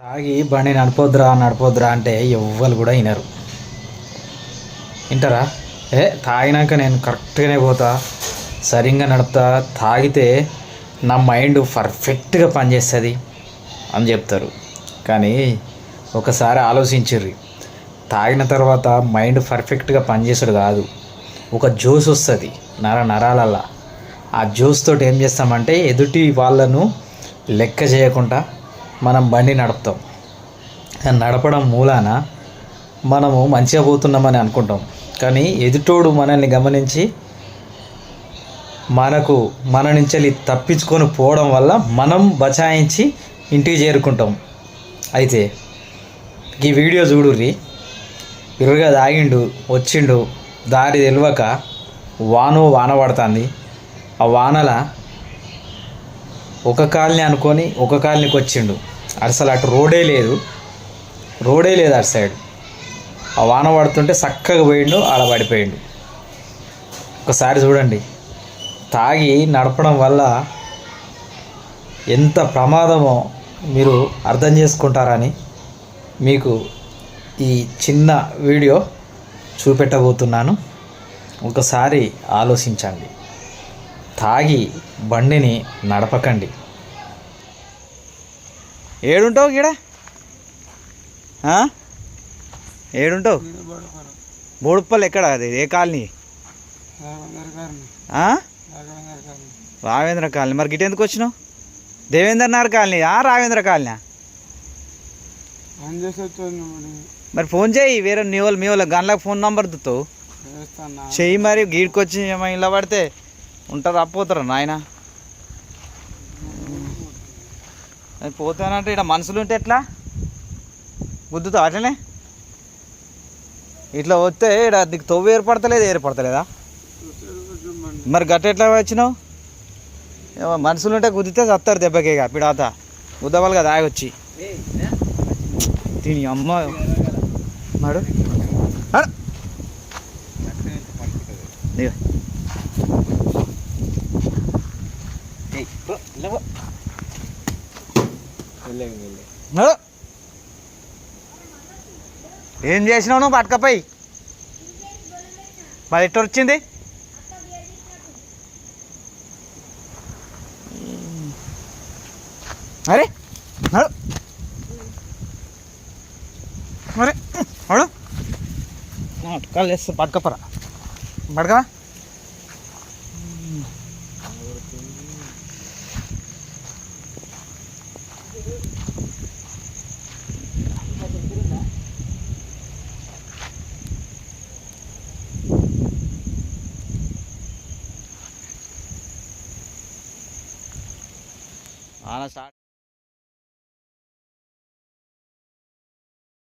తాగి బండి నడపొద్దురా నడపొద్దురా అంటే ఎవ్వరు కూడా వినరు. వింటారా? తాగినాక నేను కరెక్ట్గానే పోతా, సరిగ్గా నడుపుతా, తాగితే నా మైండ్ పర్ఫెక్ట్గా పనిచేస్తుంది అని చెప్తారు. కానీ ఒకసారి ఆలోచించుర్రి, తాగిన తర్వాత మైండ్ పర్ఫెక్ట్గా పనిచేసుడు కాదు, ఒక జ్యూస్ వస్తుంది నరాలల్లా. ఆ జ్యూస్ తోటి ఏం చేస్తామంటే ఎదుటి వాళ్ళను లెక్క చేయకుండా మనం బండి నడుపుతాం. నడపడం మూలాన మనము మంచిగా పోతున్నామని అనుకుంటాం, కానీ ఎదుటోడు మనల్ని గమనించి మన నుంచి తప్పించుకొని పోవడం వల్ల మనం బచాయించి ఇంటికి చేరుకుంటాం. అయితే ఈ వీడియో చూడుర్రి. ఇరుగా తాగిండు, వచ్చిండు, దారి తెలియక వాన పడుతుంది. ఆ వానల ఒక కాలనీ అనుకొని ఒక కాలనీకి వచ్చిండు. అసలు అటు రోడే లేదు అటు సైడ్. ఆ వాన పడుతుంటే చక్కగా పోయిండు, ఆడ పడిపోయిండు. ఒకసారి చూడండి, తాగి నడపడం వల్ల ఎంత ప్రమాదమో మీరు అర్థం చేసుకుంటారని మీకు ఈ చిన్న వీడియో చూపెట్టబోతున్నాను. ఒకసారి ఆలోచించండి, తాగి బండిని నడపకండి. ఏడుంటావు గీడ? ఏడుంటావు? బోడుప్పల్ ఎక్కడ? అది ఏ కాలనీ? రావేంద్ర కాలనీ. మరి గిట్ ఎందుకు వచ్చినావు? Devendra Nagar colony Ravendra colony? మరి ఫోన్ చేయి, వేరే మీ వాళ్ళ గన్లకు ఫోన్ నంబర్ దుతావు చెయ్యి. మరి గీడికొచ్చి ఇలా పడితే ఉంటారు, అప్పోతారు నాయన. అది పోతానంటే ఇక్కడ మనుషులు ఉంటే ఎట్లా గుద్దుతావు? అట్లనే ఇట్లా వస్తే ఇక్కడ నీకు తవ్వు ఏర్పడతలేదా? మరి గట్ట ఎట్లా వచ్చినావు? మనుషులు ఉంటే గుద్దితే చస్తారు దెబ్బకే. పిడాత గుద్దవాలి కదా ఆగొచ్చి. దీని అమ్మ నాడు ఏం చేసినావు నువ్వు? పట్టుకపోయి మరి ఎట్ట వచ్చింది? అరే నడు మరి అడు అటకాలు వేస్తా. పట్టుకపోరా, పడకవా. స్టార్ట్